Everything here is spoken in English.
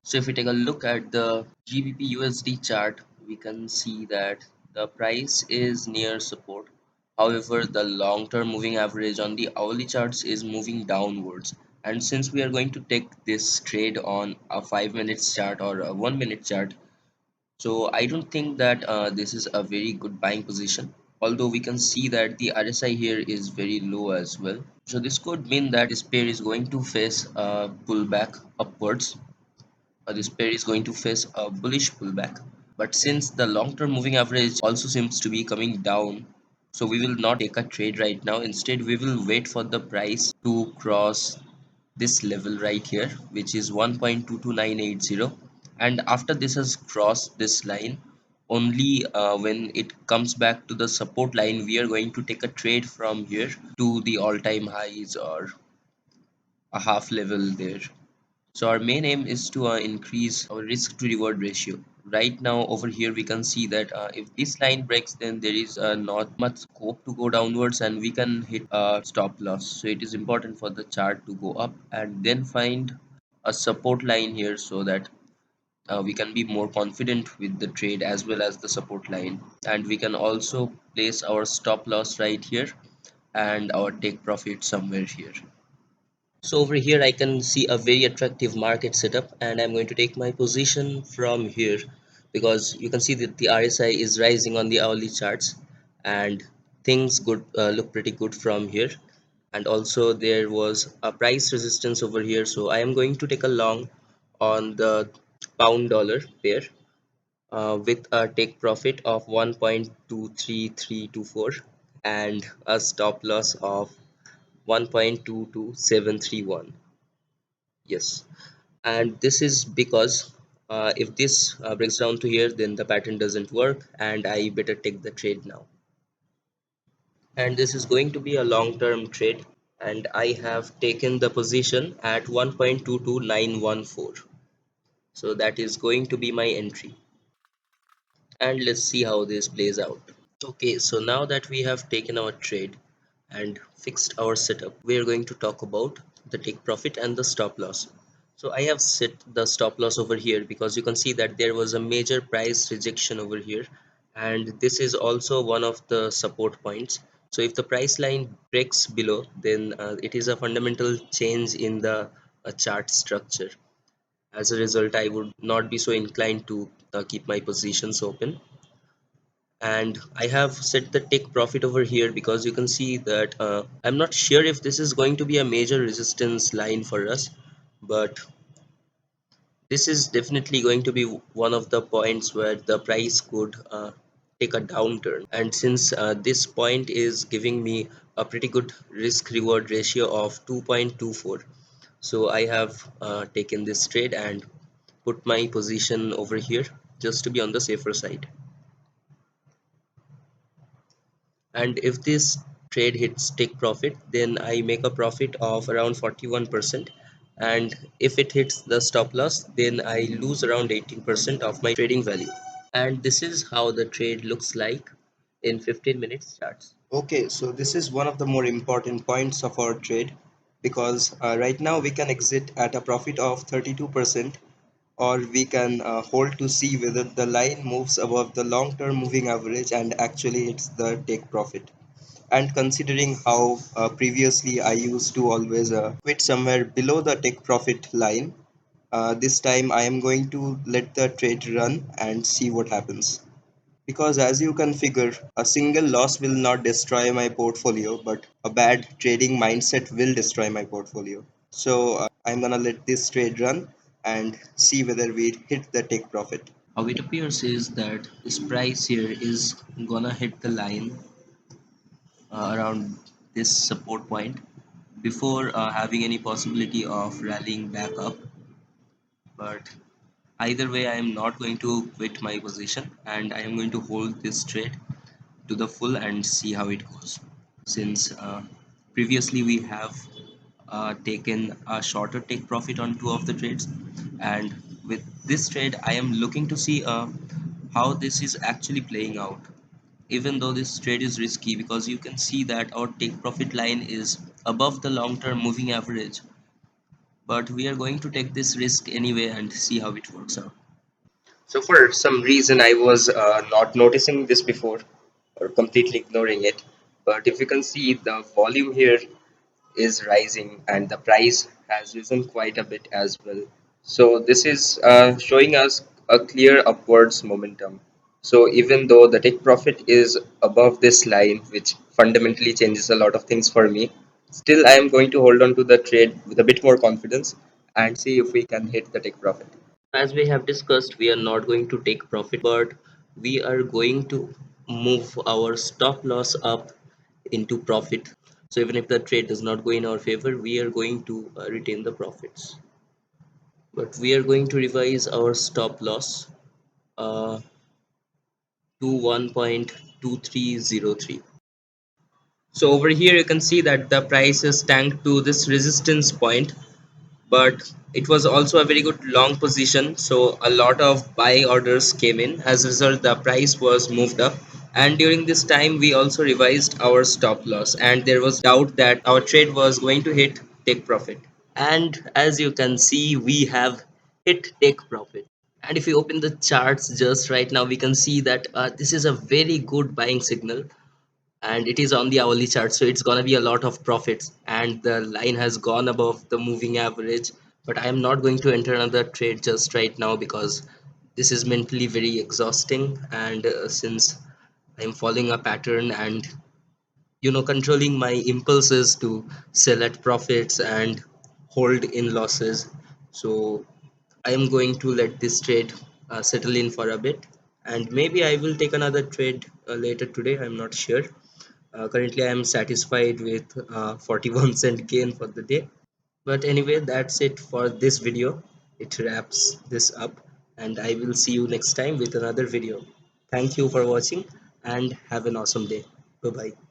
So if we take a look at the GBP USD chart, we can see that the price is near support. However, the long-term moving average on the hourly charts is moving downwards. And since we are going to take this trade on a 5 minute chart or a 1 minute chart, so I don't think that this is a very good buying position. Although we can see that the RSI here is very low as well. So this could mean that this pair is going to face a pullback upwards. This pair is going to face a bullish pullback. But since the long-term moving average also seems to be coming down, so we will not take a trade right now. Instead, we will wait for the price to cross this level right here, which is 1.22980. And after this has crossed this line, only when it comes back to the support line, we are going to take a trade from here to the all-time highs or a half level there. So our main aim is to increase our risk to reward ratio. Right now over here we can see that if this line breaks, then there is not much scope to go downwards and we can hit a stop loss. So it is important for the chart to go up and then find a support line here so that we can be more confident with the trade as well as the support line, and we can also place our stop loss right here and our take profit somewhere here. So over here I can see a very attractive market setup, and I'm going to take my position from here because you can see that the RSI is rising on the hourly charts and things could look pretty good from here. And also there was a price resistance over here, so I am going to take a long on the pound dollar pair with a take profit of 1.23324 and a stop loss of 1.22731. Yes, and this is because if this breaks down to here, then the pattern doesn't work and I better take the trade now. And this is going to be a long-term trade, and I have taken the position at 1.22914. So that is going to be my entry. And let's see how this plays out. Okay, so now that we have taken our trade and fixed our setup, we are going to talk about the take profit and the stop loss. So I have set the stop loss over here because you can see that there was a major price rejection over here, and this is also one of the support points. So if the price line breaks below, then it is a fundamental change in the chart structure. As a result, I would not be so inclined to keep my positions open, and I have set the take profit over here because you can see that I'm not sure if this is going to be a major resistance line for us, but this is definitely going to be one of the points where the price could take a downturn. And since this point is giving me a pretty good risk reward ratio of 2.24, so I have taken this trade and put my position over here just to be on the safer side. And if this trade hits take profit, then I make a profit of around 41%, and if it hits the stop loss, then I lose around 18% of my trading value. And this is how the trade looks like in 15 minutes charts. Okay, so this is one of the more important points of our trade because right now we can exit at a profit of 32%, or we can hold to see whether the line moves above the long-term moving average and actually hits the take profit. And considering how previously I used to always quit somewhere below the take profit line, this time I am going to let the trade run and see what happens. Because as you can figure, a single loss will not destroy my portfolio, but a bad trading mindset will destroy my portfolio. So I'm gonna let this trade run and see whether we hit the take profit. How it appears is that this price here is gonna hit the line around this support point before having any possibility of rallying back up. But either way, I am not going to quit my position and I am going to hold this trade to the full and see how it goes. Since previously we have taken a shorter take profit on two of the trades, and with this trade I am looking to see how this is actually playing out. Even though this trade is risky, because you can see that our take profit line is above the long term moving average, but we are going to take this risk anyway and see how it works out. So for some reason, I was not noticing this before or completely ignoring it. But if you can see, the volume here is rising and the price has risen quite a bit as well. So this is showing us a clear upwards momentum. So even though the take profit is above this line, which fundamentally changes a lot of things for me, still I am going to hold on to the trade with a bit more confidence and see if we can hit the take profit. As we have discussed, we are not going to take profit, but we are going to move our stop loss up into profit. So even if the trade does not go in our favor, we are going to retain the profits. But we are going to revise our stop loss uh, to 1.2303. So over here you can see that the price is tanked to this resistance point, but it was also a very good long position, so a lot of buy orders came in. As a result, the price was moved up, and during this time we also revised our stop loss, and there was doubt that our trade was going to hit take profit. And as you can see, we have hit take profit. And if we open the charts just right now, we can see that this is a very good buying signal, and it is on the hourly chart, so it's gonna be a lot of profits, and the line has gone above the moving average. But I am not going to enter another trade just right now because this is mentally very exhausting, and since I'm following a pattern and controlling my impulses to sell at profits and hold in losses, so I am going to let this trade settle in for a bit, and maybe I will take another trade later today. I'm not sure. Currently, I am satisfied with 41-cent gain for the day. But anyway, that's it for this video. It wraps this up, and I will see you next time with another video. Thank you for watching and have an awesome day. Bye bye.